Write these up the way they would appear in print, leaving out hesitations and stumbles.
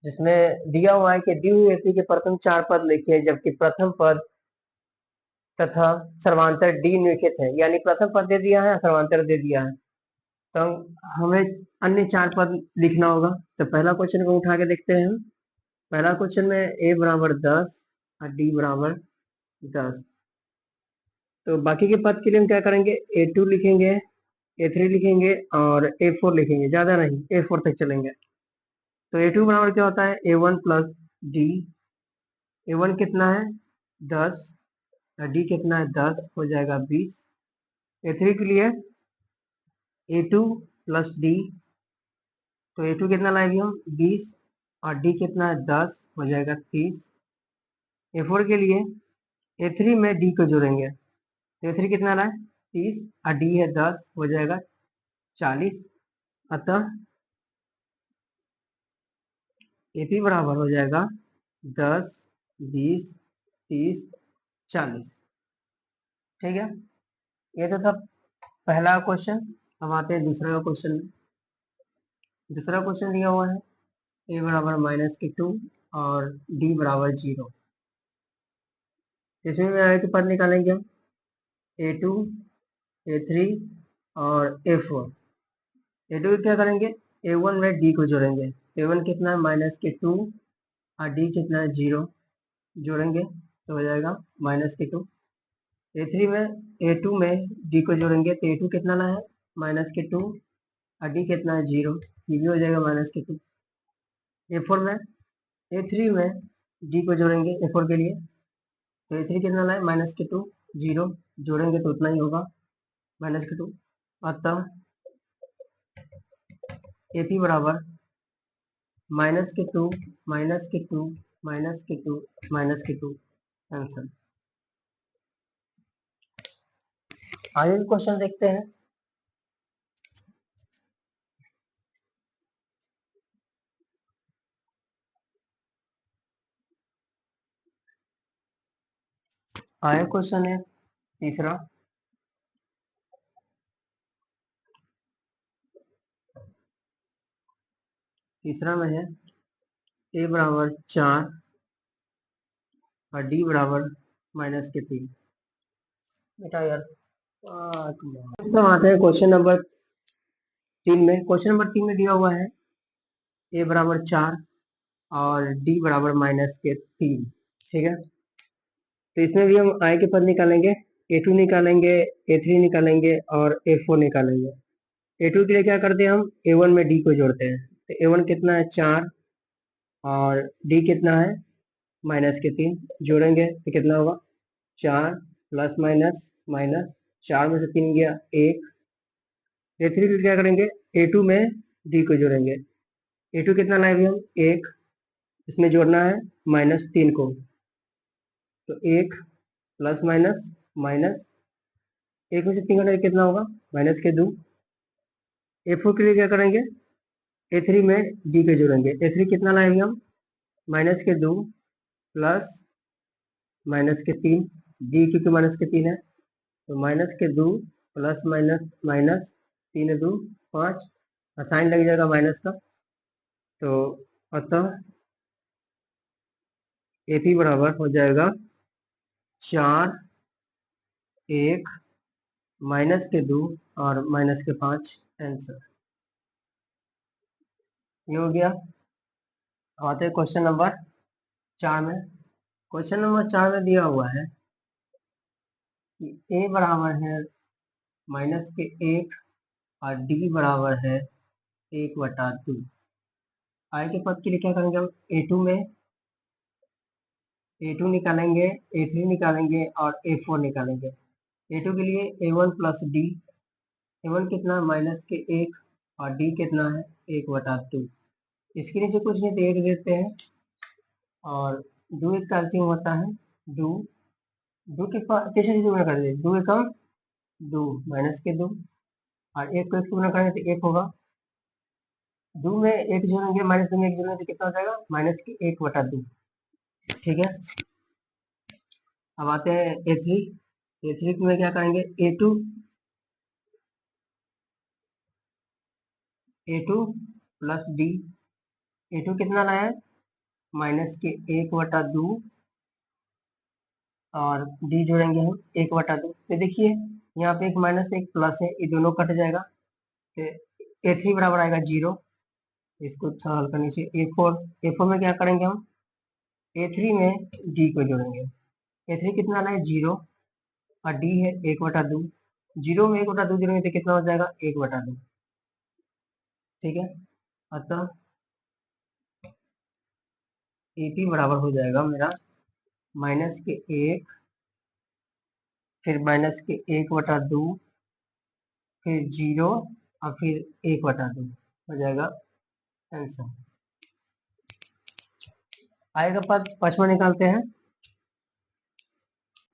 जिसमें दिया हुआ है कि दी हुई व्यक्ति के प्रथम 4 पद लिखिए, जबकि प्रथम पद तथा सर्वांतर डी निम्नलिखित है। यानी प्रथम पद दे दिया है, सर्वांतर दे दिया है, तो हमें अन्य 4 पद लिखना होगा। तो पहला क्वेश्चन को उठा के देखते हैं हम। पहला क्वेश्चन में ए बराबर 10 और डी बराबर 10। तो बाकी के पद के लिए हम क्या करेंगे, A2 लिखेंगे, A3 लिखेंगे और A4 लिखेंगे, ज्यादा नहीं, A4 तक चलेंगे। तो A2 बराबर क्या होता है, A1 प्लस डी। A1 कितना है 10 और डी कितना है 10, हो जाएगा 20। A3 के लिए A2 प्लस डी, तो A2 कितना लाएंगे हम 20 और डी कितना है 10, हो जाएगा 30। A4 के लिए A3 में डी को जोड़ेंगे, तो A3 कितना लाए 30 और डी है 10, हो जाएगा 40। अतः AP बराबर हो जाएगा 10, 20, 30, 40। ठीक है, ये तो था पहला क्वेश्चन। अब आते हैं दूसरा क्वेश्चन में। दूसरा क्वेश्चन दिया हुआ है A बराबर -2 और D बराबर 0। इसमें में आगे के पद निकालेंगे हम A2, A3 और A4। A2 क्या करेंगे, A1 में D को जोड़ेंगे। A1 कितना है -2 और D कितना है 0, जोड़ेंगे तो हो जाएगा -2। A3 में A2 में D को जोड़ेंगे, तो A2 कितना ना है -2 और D कितना है 0, ये भी हो जाएगा -2। A4 में A3 में D को जोड़ेंगे A4 के लिए, तो A3 कितना लाए -2, 0, जोड़ेंगे तो उतना ही होगा -2। अतः AP बराबर -2, -2, -2, -2 आंसर। आगे क्वेश्चन देखते हैं। आगे क्वेश्चन है तीसरा। तीसरा में है A बराबर 4 और D बराबर -3। बेटा यार हम आते हैं क्वेश्चन नंबर 3 में। क्वेश्चन नंबर 3 में दिया हुआ है A बराबर 4 और D बराबर -3। ठीक है, तो इसमें भी हम I के पद निकालेंगे, A2 निकालेंगे, A3 निकालेंगे और A4 निकालेंगे। A2 के लिए क्या करते हैं हम, A1 में D को जोड़ते हैं। तो A1 कितना है 4 और D कितना है -3, जोड़ेंगे तो कितना होगा 4 प्लस माइनस माइनस, 4 में से 3 गया 1। A3 के लिए क्या करेंगे, A2 में D को जोड़ेंगे। A2 कितना लाएंगे हम 1, इसमें जोड़ना है -3 को, तो 1 प्लस माइनस माइनस, 1 में से 3 घटाएंगे कितना होगा -2। A4 के लिए क्या करेंगे, A3 में D को जोड़ेंगे। A3 कितना लाएंगे हम -2 प्लस -3, D क्योंकि -3 है, तो -2 प्लस माइनस माइनस, 3 2 5, साइन लग जाएगा माइनस का। तो अतः AP बराबर हो जाएगा 4, 1, -2 और -5 आंसर। ये हो गया। आते हैं क्वेश्चन नंबर 4 में। क्वेश्चन नंबर 4 में दिया हुआ है कि A बराबर है -1 और D बराबर है 1/2। आगे के पद के लिए क्या करेंगे हम, A2 निकालेंगे, A3 निकालेंगे और A4 निकालेंगे। A2 के लिए A1 प्लस D, A1 कितना -1 और D कितना है 1/2। इसके नीचे कुछ नहीं तो 1 देते हैं और 2 1 का LCM होता है 2। 2 के कैसे चीज गुना कर दे, 2 एकम 2 -2 और 1 को 1 से गुना करेंगे तो 1 होगा। 2 में 1 जोड़ेंगे, -2 में 1 जोड़ेंगे तो कितना हो जाएगा -1/2। ठीक है, अब आते हैं A3। A3 में क्या करेंगे, A2 प्लस D। A2 कितना लाया है माइनस के 1/2 और डी जोड़ेंगे हम 1/2। तो देखिए यहाँ पे एक माइनस एक प्लस है, ये दोनों कट जाएगा। तो A3 बराबर आएगा 0। इसको थोड़ा हल करने से A4 में क्या करेंगे हम, A3 में डी को जोड़ेंगे। A3 कितना आना है 0 और डी है 1/2। 0 में 1/2 जोड़ेंगे तो कितना हो जाएगा 1/2। ठीक है, अतः AP बराबर हो जाएगा मेरा माइनस के 1, फिर माइनस के 1/2, फिर 0 और फिर 1/2 हो जाएगा आंसर। आएगा पद 5वां निकालते हैं।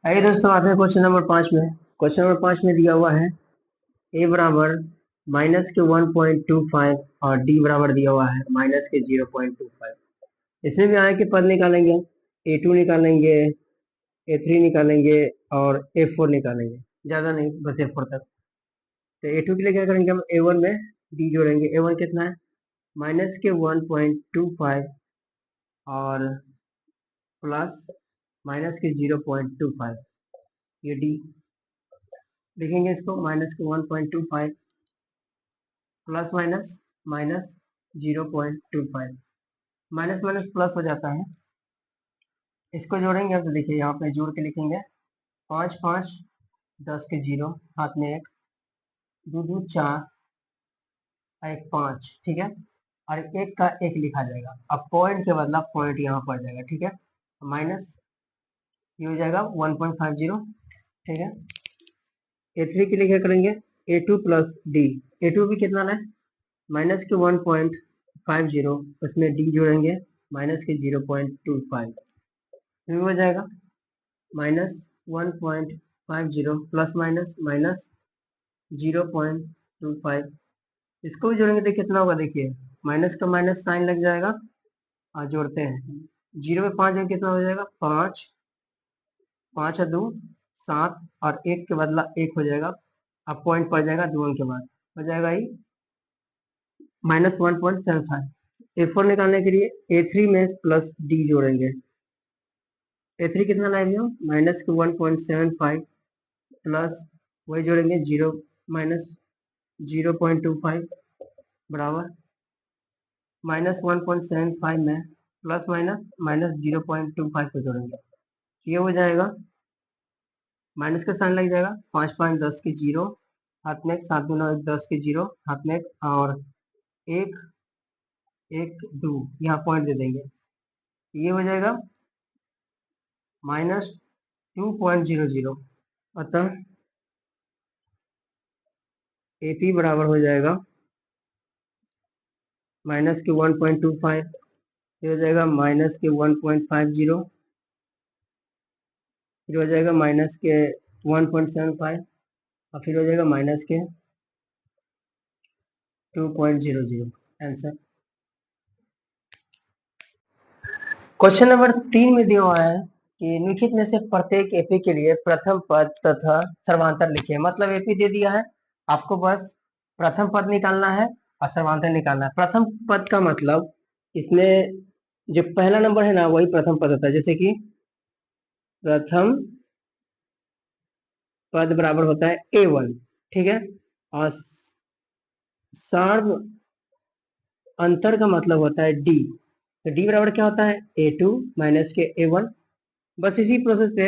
आइए दोस्तों आते हैं क्वेश्चन नंबर 5 में। क्वेश्चन नंबर 5 में दिया हुआ है a बराबर माइनस के 1.25 और d बराबर दिया हुआ है माइनस के 0.25। इसमें भी आए के पद निकालेंगे, A2 निकालेंगे, A3 निकालेंगे और A4 निकालेंगे, ज्यादा नहीं बस A4 तक। तो A2 के लिए क्या करेंगे हम, A1 में d जोड़ेंगे। A1 कितना है माइनस के 1.25 और प्लस माइनस के 0.25, ये d लिखेंगे। इसको माइनस के 1.25 plus minus minus 0.25, minus minus plus हो जाता है। इसको जोड़ेंगे अब, तो देखिए यहाँ पे जोड़ के लिखेंगे 5 5 10 के 0, हाथ में 1, 2 2 4 1 5। ठीक है, और एक का एक लिखा जाएगा। अब पॉइंट के बदला पॉइंट यहाँ पड़ जाएगा। ठीक है, माइनस ये हो जाएगा 1.50। ठीक है, A3 के लिए क्या करेंगे, A2 प्लस डी। A2 भी कितना है माइनस के 1.50, उसमें डी जोड़ेंगे माइनस के 0.25, फिर हो जाएगा माइनस 1.50 प्लस माइनस माइनस 0.25। इसको भी जोड़ेंगे तो कितना होगा, देखिए माइनस का माइनस साइन लग जाएगा और जोड़ते हैं 0 में 5 में कितना हो जाएगा 5, 5 और 2 7 और 1 के बदला 1 हो जाएगा। अब पॉइंट पड़ जाएगा 2 अंक के बाद, हो जाएगा ही माइनस 1.75। A4 निकालने के लिए A3 में प्लस डी जोड़ेंगे। A3 कितना लाएंगे हम, माइनस के 1.75 प्लस वही जोड़ेंगे 0 माइनस 0.25 बराबर माइनस 1.75 में प्लस माइनस माइनस 0.25 को जोड़ेंगे। ये हो जाएगा, माइनस का साइन लग जाएगा, 5 5 10 के 0, हाथ में 7 दूना 10 के 0, हाथ में और 1 1 2, यहाँ पॉइंट दे देंगे। ये हो जाएगा माइनस 2.00। अतः AP बराबर हो जाएगा माइनस के 1.25, फिर हो जाएगा माइनस के 1.50, फिर हो जाएगा माइनस के 1.75 और फिर हो जाएगा माइनस के 2.00 आंसर। क्वेश्चन नंबर 3 में दिया हुआ है कि निम्नलिखित में से प्रत्येक एपी के लिए प्रथम पद तथा सर्वांतर लिखिए। मतलब एपी दे दिया है, आपको बस प्रथम पद निकालना है और सर्वांतर निकालना है। प्रथम पद का मतलब इसमें जो पहला नंबर है ना वही प्रथम पद होता है। जैसे कि प्रथम पद बराबर होता है A1। ठीक है, और सार्व अंतर का मतलब होता है D। तो D बराबर क्या होता है A2 माइनस के A1। बस इसी प्रोसेस पे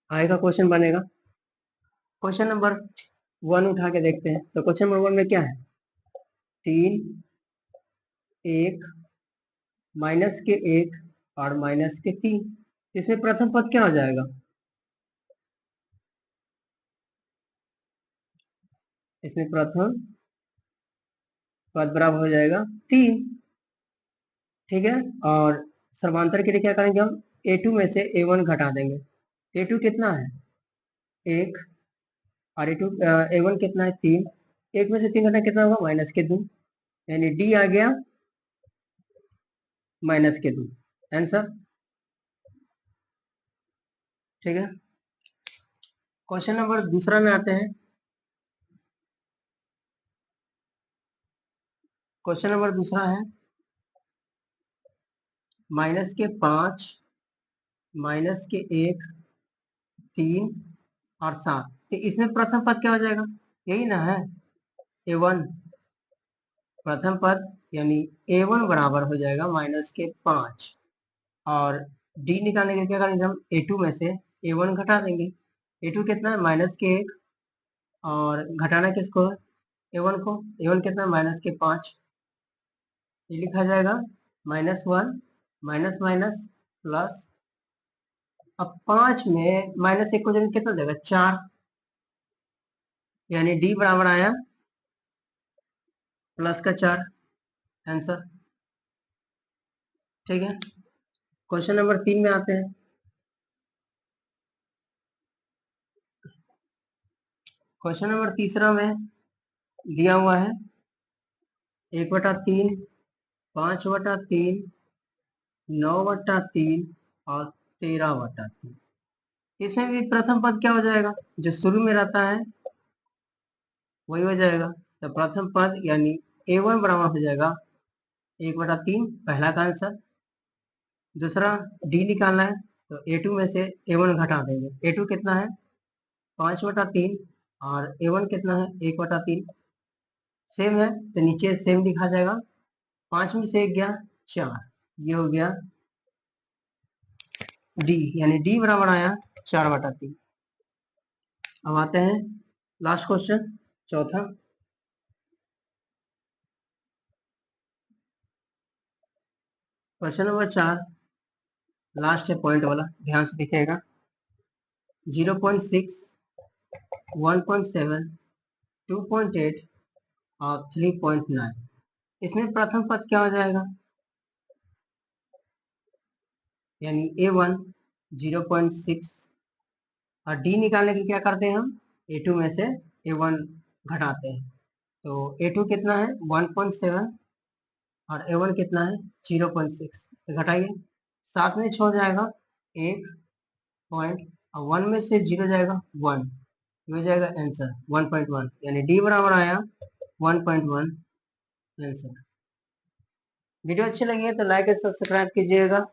आएगा क्वेश्चन बनेगा। क्वेश्चन नंबर 1 उठा के देखते हैं। तो क्वेश्चन नंबर 1 में क्या है, 3 1 माइनस के 1 और माइनस के 3। इसमें प्रथम पद क्या हो जाएगा, इसमें प्रथम पद बराबर हो जाएगा 3। ठीक है, और सर्वांतर के लिए क्या करेंगे हम, A2 में से A1 घटा देंगे। A2 कितना है 1 और A1 कितना है 3। 1 में से 3 घटा कितना होगा माइनस के 2, यानी D आ गया माइनस के 2 आंसर। ठीक है, क्वेश्चन नंबर दूसरा में आते हैं। क्वेश्चन नंबर दूसरा है -5, -1, 3 और 7। तो इसमें प्रथम पद क्या हो जाएगा? यही ना है, A1। प्रथम पद यानी A1 बराबर हो जाएगा -5। और डी निकालने के लिए क्या करेंगे हम? A2 में से A1 घटा देंगे। A2 कितना है? -1। और घटाना किसको है? A1 को। A1 कितना है? -5। ये लिखा जाएगा -1 माइनस माइनस प्लस। अब 5 में -1 को जब कितना देगा? 4। यानी डी बराबर आया प्लस का 4 आंसर। ठीक है, क्वेश्चन नंबर 3 में आते हैं। क्वेश्चन नंबर तीसरा में दिया हुआ है 1/3, 5/3, 9/3 और 13/3। इसमें भी प्रथम पद क्या हो जाएगा? जो शुरू में रहता है वही हो जाएगा। तो प्रथम पद यानी A1 बराबर हो जाएगा 1/3, पहला का आंसर। दूसरा डी निकालना है, तो A2 में से A1 घटा देंगे। A2 कितना है? 5/3 और A1 कितना है? 1/3। सेम है तो नीचे सेम लिखा जाएगा। 5 में से 1 गया 4, ये हो गया डी, यानी डी बराबर आया 4/3। अब आते हैं लास्ट क्वेश्चन, चौथा। क्वेश्चन नंबर 4 लास्ट है, पॉइंट वाला, ध्यान से दिखेगा। 0.6, 1.7, 2.8 और 3.9। इसमें प्रथम पद क्या हो जाएगा? यानी A1 0.6। और डी निकालने के लिए क्या करते हैं हम? A2 में से A1 घटाते हैं। तो A2 कितना है? 1.7 और A1 कितना है? 0.6। तो घटाइए, 7 में 6 हो जाएगा 1 पॉइंट, और 1 में से 0 जाएगा 1, ये हो जाएगा आंसर 1.1। यानी डी बराबर आया 1.1 आंसर। वीडियो अच्छी लगी है तो लाइक एंड सब्सक्राइब कीजिएगा।